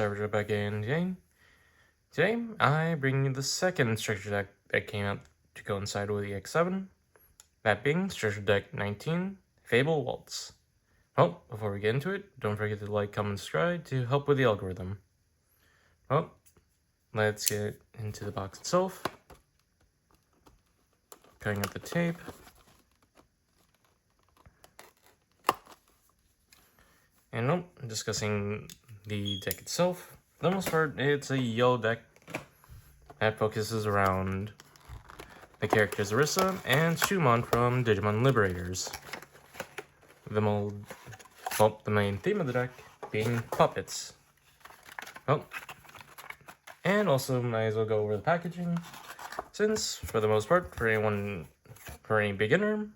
Server back in Jane. Today, I bring you the second Strcture deck that came out to coincide with the X7, that being Strcture deck 19, Fable Waltz. Well, before we get into it, don't forget to like, comment, and subscribe to help with the algorithm. Well, let's get into the box itself. Cutting up the tape. And discussing the deck itself. For the most part, it's a yellow deck that focuses around the characters Arisa and Shoemon from Digimon Liberators. The main theme of the deck being puppets. Oh, and also might as well go over the packaging, since for the most part, for any beginner,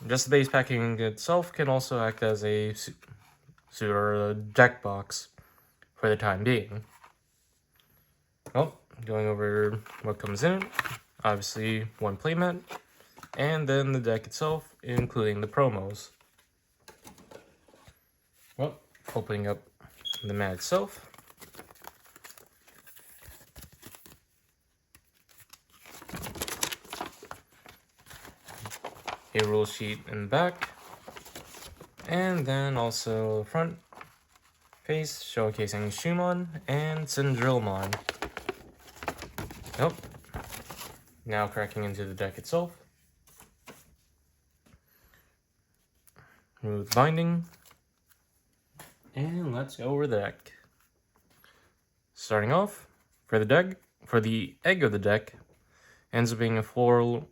just the base packaging itself can also act as a suit or a deck box for the time being. Well, going over what comes in it, obviously one playmat, and then the deck itself, including the promos. Well, opening up the mat itself. A rule sheet in the back, and then also the front face showcasing Shoemon and Syndrilmon. Nope. Now cracking into the deck itself. Remove the binding. And let's go over the deck. Starting off, for the egg of the deck, ends up being a four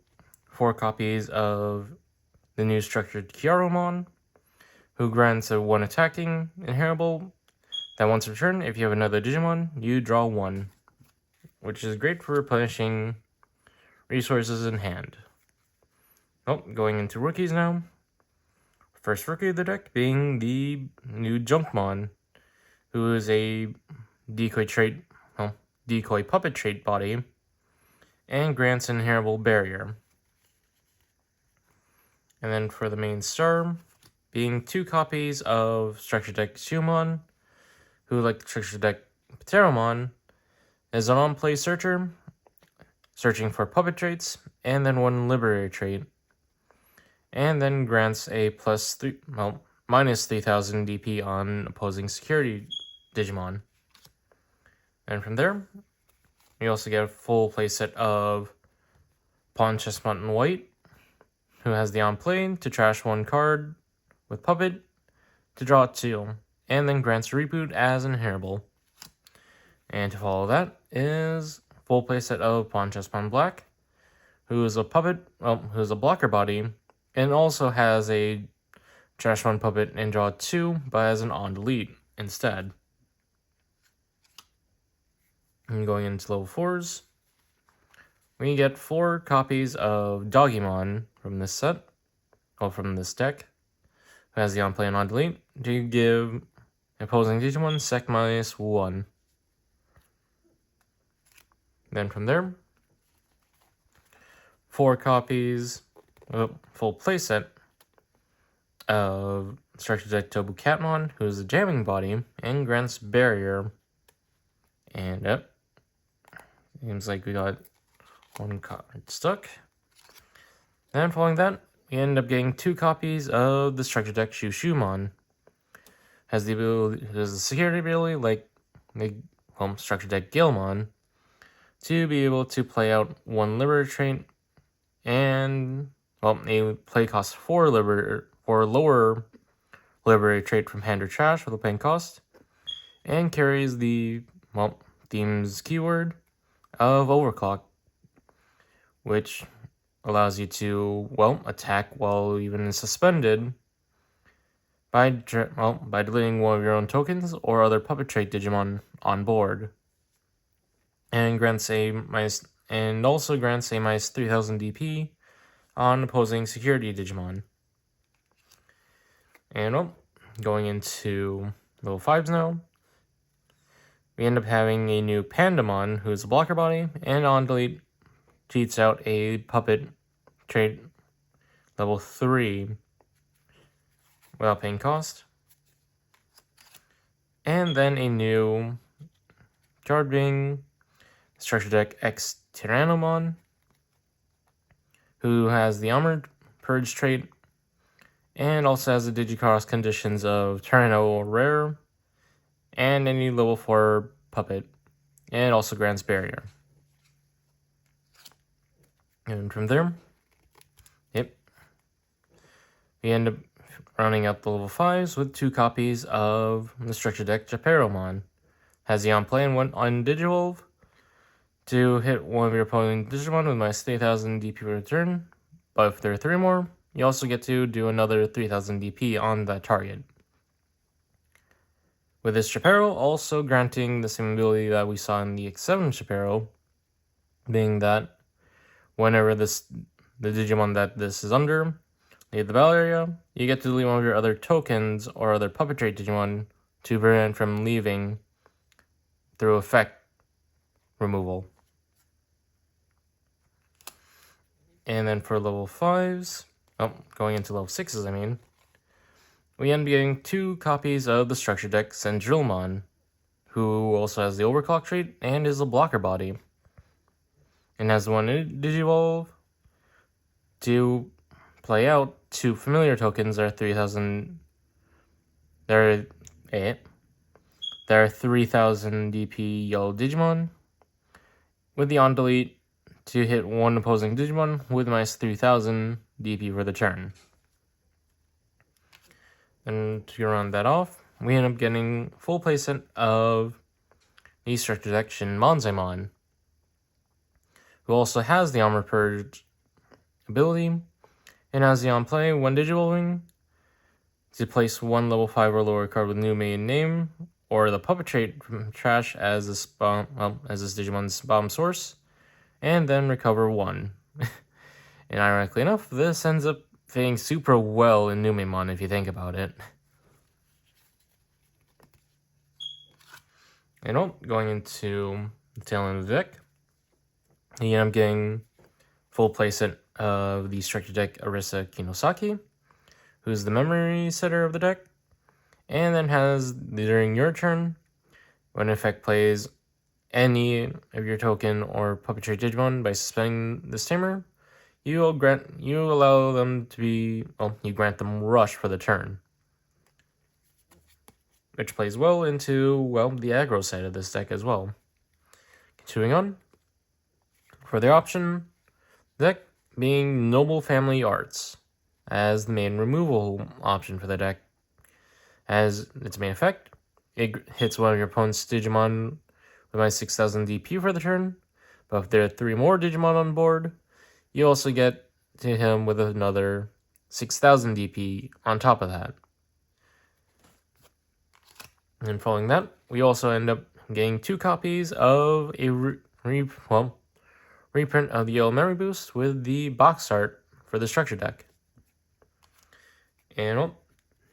copies of the new structured Kyaromon, who grants a 1 attacking inheritable that once a turn, if you have another Digimon, you draw 1, which is great for replenishing resources in hand. Oh, going into rookies now. First rookie of the deck being the new Junkmon, who is a decoy puppet trait body, and grants an inheritable barrier. And then for the main star, being 2 copies of Strcture deck Shoemon, who, like the Strcture deck Pteromon, is an on-play searcher, searching for puppet traits, and then 1 liberator trait, and then grants a minus 3000 DP on opposing security Digimon. And from there, you also get a full playset of Pawn Chestnut and White, who has the on-play to trash 1 card with Puppet to draw 2, and then grants a reboot as an inheritable. And to follow that is full playset of Pawn Chestnut Black, who is a who's a blocker body, and also has a trash 1 puppet and draw 2, but as an on-delete instead. And going into level 4s, we get 4 copies of Digimon from this set, from this deck, who has the on-play and on-delete, to give opposing Digimon sec -1. Then from there, 4 copies, full playset of Strcture deck Tobu Catmon, who is a jamming body, and grants barrier. And seems like we got 1 card stuck. Then following that, we end up getting 2 copies of the Strcture deck Shoemon. Has the security ability like the Strcture deck Gilmon to be able to play out 1 liberator trait and a play cost 4 lower liberator trait from hand or trash with a paying cost, and carries the theme's keyword of Overclock, which allows you to attack while even suspended by deleting 1 of your own tokens or other puppet trait Digimon on board, and also grants a minus 3000 DP on opposing security Digimon. And going into level 5s now, we end up having a new Pandamon, who is a blocker body, and on delete cheats out a puppet trait level 3 without paying cost. And then a new card being Strcture Deck X Tyrannomon, who has the Armored Purge trait, and also has the Digicross conditions of Tyranno Rare, and any level 4 puppet, and also grants Barrier. And from there, yep, we end up rounding out the level 5s with 2 copies of the Strcture Deck Japeromon. Has the on play and one on Digivolve to hit one of your opponent Digimon with my 3000 DP per turn, but if there are 3 more, you also get to do another 3000 DP on that target. With this Shapiro also granting the same ability that we saw in the X7 Shapiro, being that whenever the Digimon that this is under leave the battle area, you get to delete one of your other tokens or other puppet trait Digimon to prevent from leaving through effect removal. And then for level 5s, going into level 6s, I mean, we end up getting 2 copies of the Strcture Deck Sandrillmon, who also has the Overclock trait and is a blocker body, and has one Digivolve to play out 2 familiar tokens that are 3000. There are 3000 DP yellow Digimon, with the on delete to hit one opposing Digimon with minus 3000 DP for the turn. And to round that off, we end up getting full playset of the Strcture Deck Shinmonzaemon, who also has the Armor Purge ability, and has the on play when Digivolving to place 1 level 5 or lower card with new main name, or the puppet trait from trash as this Digimon's bottom source, and then recover 1. And ironically enough, this ends up fitting super well in Numemon if you think about it. And going into the tail end of the deck, you end up getting full playset of the Strcture Deck Arisa Kinosaki, who's the memory setter of the deck, and then has, during your turn, when an effect plays any of your token or puppet trait Digimon by suspending this tamer, you allow them to be, you grant them Rush for the turn, which plays well into, the aggro side of this deck as well. Continuing on, for the option deck being Noble Family Arts as the main removal option for the deck. As its main effect, it hits one of your opponent's Digimon with my 6000 DP for the turn, but if there are 3 more Digimon on board, you also get to hit him with another 6000 DP on top of that. And following that, we also end up getting 2 copies of a reprint of the Yellow Memory Boost with the box art for the Strcture Deck. And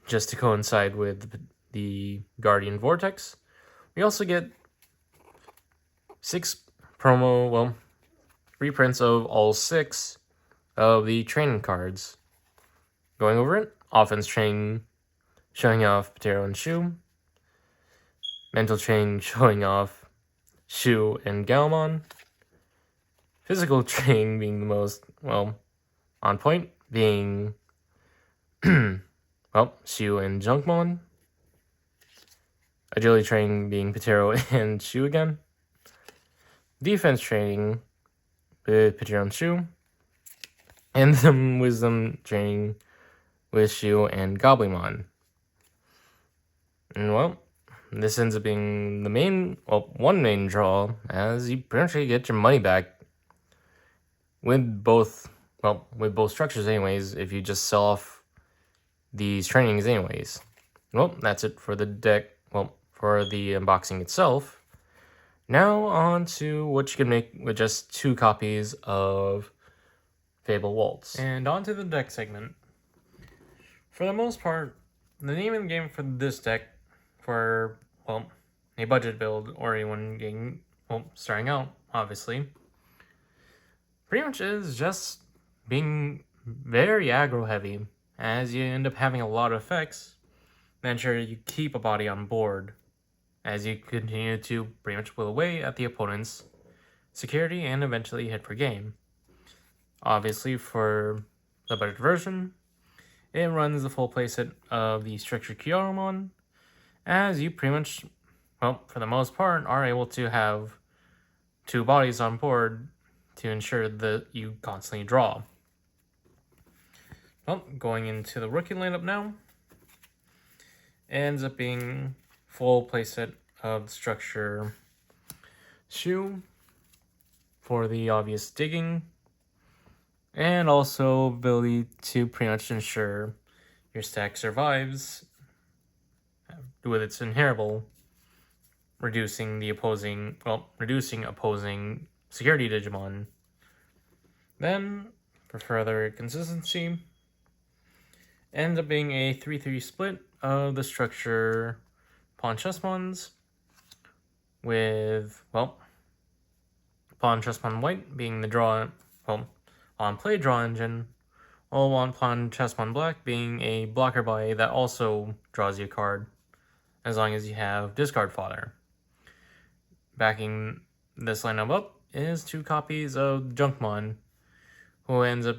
just to coincide with the Guardian Vortex, we also get 6 reprints of all 6 of the training cards. Going over it, offense training showing off Patero and Shu, mental training showing off Shu and Galmon, physical training being the most, on point, being, Shu and Junkmon, agility training being Patero and Shu again, defense training with Patero and Shu, and then wisdom training with Shu and Goblimon. And this ends up being the main, one main draw, as you pretty much get your money back with both structures anyways, if you just sell off these trainings anyways. That's it for the deck, for the unboxing itself. Now on to what you can make with just 2 copies of Fable Waltz. And on to the deck segment. For the most part, the name of the game for this deck, for, a budget build or anyone getting, starting out, obviously, pretty much is just being very aggro heavy, as you end up having a lot of effects. Then sure, you keep a body on board as you continue to pretty much whittle away at the opponent's security and eventually hit for game. Obviously, for the budget version, it runs the full playset of the Strcture Kyaromon, as you pretty much, well, for the most part, are able to have 2 bodies on board to ensure that you constantly draw. Well, going into the rookie lineup now, it ends up being full playset of the Strcture Shoe for the obvious digging, and also ability to pretty much ensure your stack survives with its inheritable, reducing opposing security Digimon. Then, for further consistency, ends up being a 3-3 split of the Strcture Pawn Chessmons, with, well, Pawn Chessmon White being the on-play draw engine, while on Pawn Chessmon Black being a blocker body that also draws you a card, as long as you have discard fodder. Backing this lineup up is 2 copies of Junkmon, who ends up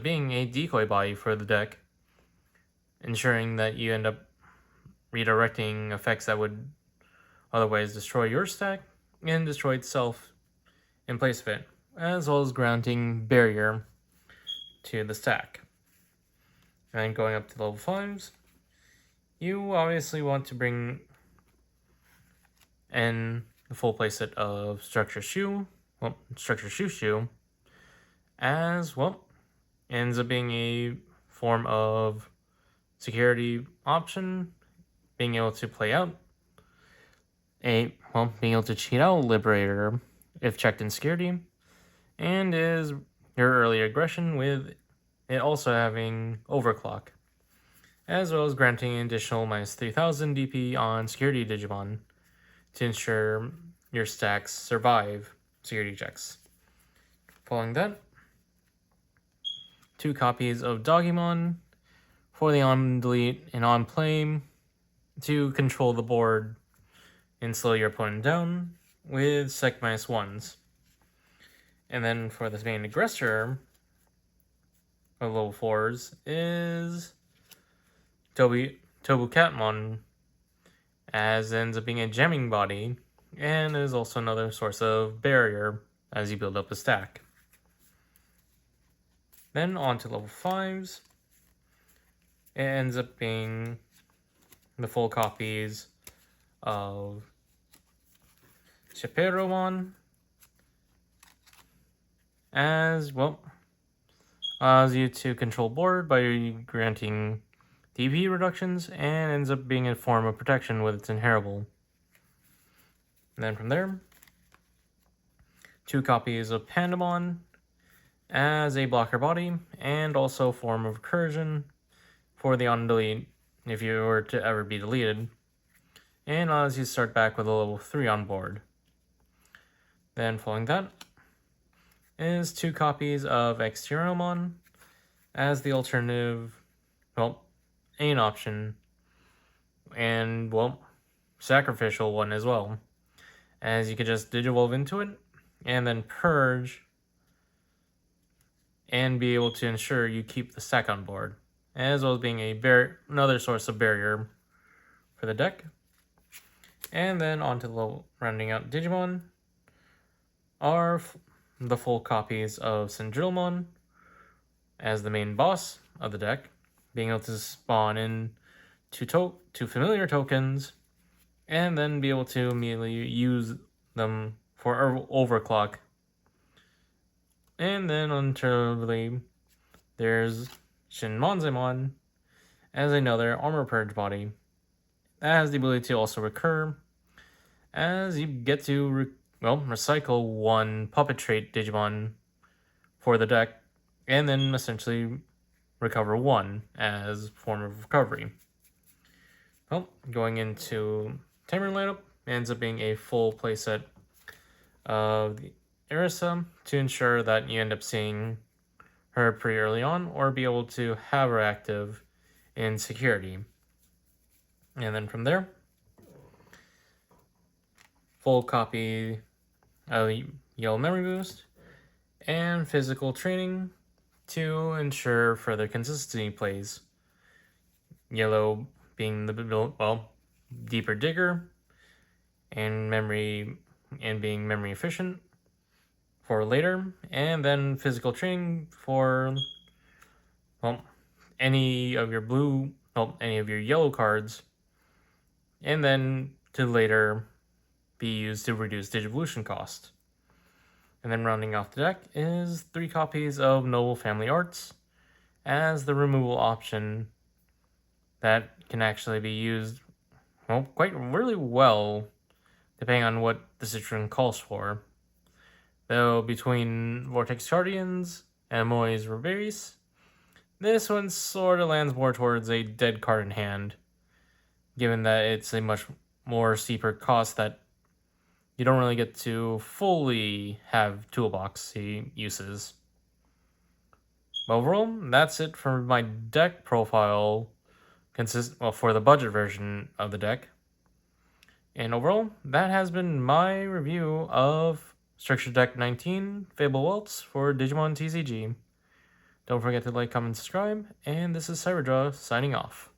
being a decoy body for the deck, ensuring that you end up redirecting effects that would otherwise destroy your stack and destroy itself in place of it, as well as granting barrier to the stack. And going up to level 5s, you obviously want to bring in the full playset of Strcture Shoe, as well, ends up being a form of security option, being able to play out being able to cheat out Liberator if checked in security, and is your early aggression with it also having overclock, as well as granting an additional minus 3000 DP on security Digimon to ensure your stacks survive security checks. Following that, 2 copies of Digimon for the on-delete and on-play to control the board and slow your opponent down with sec -1s. And then for the main aggressor of level 4s is Tobu Catmon, as it ends up being a jamming body and is also another source of barrier as you build up a stack. Then on to level 5s, it ends up being the full copies of Shipperomon, as well, allows you to control board by granting DP reductions, and ends up being a form of protection with its inheritable. And then from there, 2 copies of Pandamon as a blocker body, and also form of recursion for the on-delete if you were to ever be deleted, and allows you to start back with a level 3 on board. Then following that is 2 copies of Exteriormon as the alternative, an option, and, sacrificial one as well, as you could just Digivolve into it and then purge and be able to ensure you keep the stack on board, as well as being another source of barrier for the deck. And then onto the rounding out Digimon are the full copies of Syndrilmon as the main boss of the deck, being able to spawn in 2 familiar tokens and then be able to immediately use them for overclock. And then alternatively, there's Shinmonzemon as another armor purge body that has the ability to also recur, as you get to recycle 1 puppet trait Digimon for the deck, and then essentially recover 1 as form of recovery. Well, going into Tamer lineup, ends up being a full playset of the Arisa to ensure that you end up seeing her pretty early on, or be able to have her active in security. And then from there, full copy of Yellow Memory Boost, and Physical Training to ensure further consistency plays. Yellow being the deeper digger, and being memory efficient for later, and then Physical Training for any of your yellow cards, and then to later be used to reduce Digivolution cost. And then rounding off the deck is 3 copies of Noble Family Arts as the removal option that can actually be used quite really well depending on what the situation calls for. Though between Vortex Guardians and Moy's Reveries, this one sort of lands more towards a dead card in hand, given that it's a much more steeper cost that you don't really get to fully have toolbox uses. But overall, that's it for my deck profile for the budget version of the deck. And overall, that has been my review of Strcture Deck 19 Fable Waltz for Digimon TCG. Don't forget to like, comment, subscribe, and this is CyberDraw signing off.